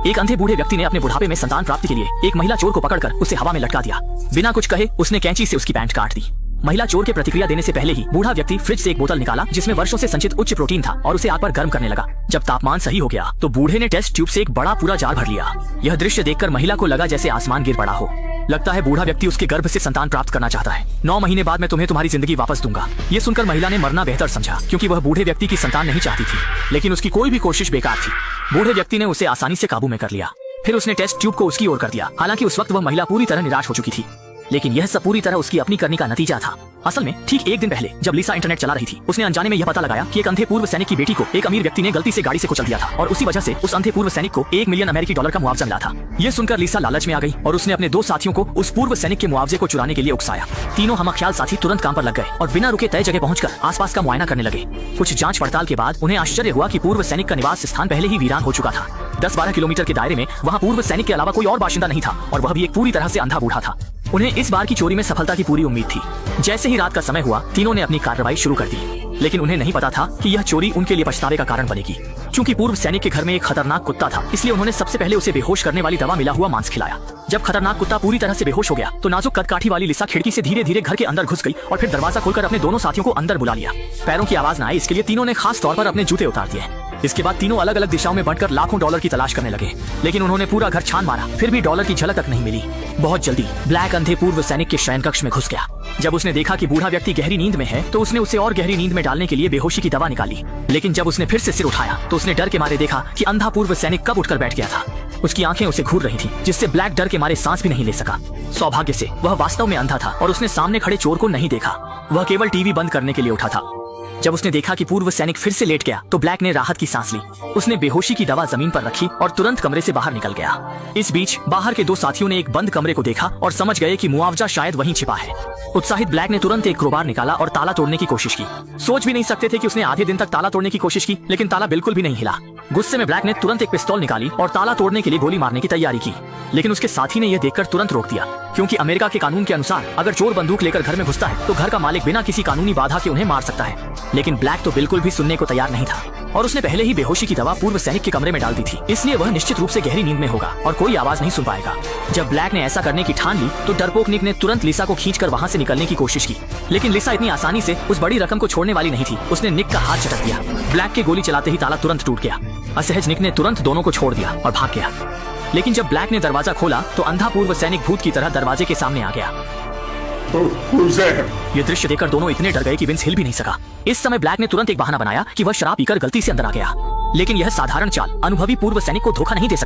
एक अंधे बूढ़े व्यक्ति ने अपने बुढ़ापे में संतान प्राप्ति के लिए एक महिला चोर को पकड़कर उसे हवा में लटका दिया। बिना कुछ कहे उसने कैंची से उसकी पैंट काट दी। महिला चोर के प्रतिक्रिया देने से पहले ही बूढ़ा व्यक्ति फ्रिज से एक बोतल निकाला जिसमें वर्षों से संचित उच्च प्रोटीन था और उसे आग पर गर्म करने लगा। जब तापमान सही हो गया तो बूढ़े ने टेस्ट ट्यूब से एक बड़ा पूरा जार भर लिया। यह दृश्य देखकर महिला को लगा जैसे आसमान गिर पड़ा हो। लगता है बूढ़ा व्यक्ति उसके गर्भ से संतान प्राप्त करना चाहता है। 9 महीने बाद मैं तुम्हें तुम्हारी जिंदगी वापस दूंगा। ये सुनकर महिला ने मरना बेहतर समझा क्योंकि वह बूढ़े व्यक्ति की संतान नहीं चाहती थी, लेकिन उसकी कोई भी कोशिश बेकार थी। बूढ़े व्यक्ति ने उसे आसानी से काबू में कर लिया। फिर उसने टेस्ट ट्यूब को उसकी ओर कर दिया। हालांकि उस वक्त वह महिला पूरी तरह निराश हो चुकी थी, लेकिन यह सब पूरी तरह उसकी अपनी करनी का नतीजा था। असल में ठीक एक दिन पहले जब लिसा इंटरनेट चला रही थी, उसने अनजाने में यह पता लगाया कि एक अंधे पूर्व सैनिक की बेटी को एक अमीर व्यक्ति ने गलती से गाड़ी से कुचल दिया था और उसी वजह से उस अंधे पूर्व सैनिक को $1 मिलियन अमेरिकी डॉलर का मुआवजा मिला था। यह सुनकर लिसा लालच में आ गई और उसने अपने 2 साथियों को उस पूर्व सैनिक के मुआवजे को चुराने के लिए उकसाया। तीनों हमख्याल साथी तुरंत काम पर लग गए और बिना रुके तय जगह पहुंचकर आसपास का मुआयना करने लगे। कुछ जांच पड़ताल के बाद उन्हें आश्चर्य हुआ कि पूर्व सैनिक का निवास स्थान पहले ही वीरान हो चुका था। 10-12 किलोमीटर के दायरे में वहाँ पूर्व सैनिक के अलावा कोई और बाशिंदा नहीं था और वह भी एक पूरी तरह से अंधा बूढ़ा था। उन्हें इस बार की चोरी में सफलता की पूरी उम्मीद थी। जैसे ही रात का समय हुआ, तीनों ने अपनी कार्रवाई शुरू कर दी, लेकिन उन्हें नहीं पता था कि यह चोरी उनके लिए पछतावे का कारण बनेगी। क्योंकि पूर्व सैनिक के घर में एक खतरनाक कुत्ता था, इसलिए उन्होंने सबसे पहले उसे बेहोश करने वाली दवा मिला हुआ मांस खिलाया। जब खतरनाक कुत्ता पूरी तरह से बेहोश हो गया तो नाजुक कदकाठी वाली लिसा खिड़की से धीरे धीरे घर के अंदर घुस गई और फिर दरवाजा खोलकर अपने दोनों साथियों को अंदर बुला लिया। पैरों की आवाज न आए इसके लिए तीनों ने खास तौर पर अपने जूते उतार दिए। इसके बाद तीनों अलग अलग दिशाओं में बढ़कर लाखों डॉलर की तलाश करने लगे, लेकिन उन्होंने पूरा घर छान मारा, फिर भी डॉलर की झलक तक नहीं मिली। बहुत जल्दी ब्लैक अंधे पूर्व सैनिक के शयन कक्ष में घुस गया। जब उसने देखा कि बूढ़ा व्यक्ति गहरी नींद में है तो उसने उसे और गहरी नींद में डालने के लिए बेहोशी की दवा निकाली। लेकिन जब उसने फिर से सिर उठाया तो उसने डर के मारे देखा कि अंधा पूर्व सैनिक कब उठकर बैठ गया था। उसकी आंखें उसे घूर रही थीं, जिससे ब्लैक डर के मारे सांस भी नहीं ले सका। सौभाग्य से वह वास्तव में अंधा था और उसने सामने खड़े चोर को नहीं देखा। वह केवल टीवी बंद करने के लिए उठा था। जब उसने देखा कि पूर्व सैनिक फिर से लेट गया तो ब्लैक ने राहत की सांस ली। उसने बेहोशी की दवा जमीन पर रखी और तुरंत कमरे से बाहर निकल गया। इस बीच बाहर के 2 साथियों ने एक बंद कमरे को देखा और समझ गए कि मुआवजा शायद वहीं छिपा है। उत्साहित ब्लैक ने तुरंत एक क्रोबार निकाला और ताला तोड़ने की कोशिश की। सोच भी नहीं सकते थे कि उसने आधे दिन तक ताला तोड़ने की कोशिश की, लेकिन ताला बिल्कुल भी नहीं हिला। गुस्से में ब्लैक ने तुरंत एक पिस्तौल निकाली और ताला तोड़ने के लिए गोली मारने की तैयारी की, लेकिन उसके साथी ने यह देखकर तुरंत रोक दिया, क्योंकि अमेरिका के कानून के अनुसार अगर चोर बंदूक लेकर घर में घुसता है तो घर का मालिक बिना किसी कानूनी बाधा के उन्हें मार सकता है। लेकिन ब्लैक तो बिल्कुल भी सुनने को तैयार नहीं था और उसने पहले ही बेहोशी की दवा पूर्व सैनिक के कमरे में डाल दी थी, इसलिए वह निश्चित रूप से गहरी नींद में होगा और कोई आवाज नहीं सुन पाएगा। जब ब्लैक ने ऐसा करने की ठान ली तो डरपोक निक ने तुरंत लिसा को खींचकर वहां से निकलने की कोशिश की, लेकिन लिसा इतनी आसानी से उस बड़ी रकम को छोड़ने वाली नहीं थी। उसने निक का हाथ झटक दिया। ब्लैक के गोली चलाते ही ताला तुरंत टूट गया। असहज निक ने तुरंत दोनों को छोड़ दिया और भाग गया। लेकिन जब ब्लैक ने दरवाजा खोला तो अंधा पूर्व सैनिक भूत की तरह दरवाजे के सामने आ गया। ये दृश्य देखकर दोनों इतने डर गए कि विंस हिल भी नहीं सका। इस समय ब्लैक ने तुरंत एक बहाना बनाया कि वह शराब पीकर गलती से अंदर आ गया, लेकिन यह साधारण चाल अनुभवी पूर्व सैनिक को धोखा नहीं दे सकती।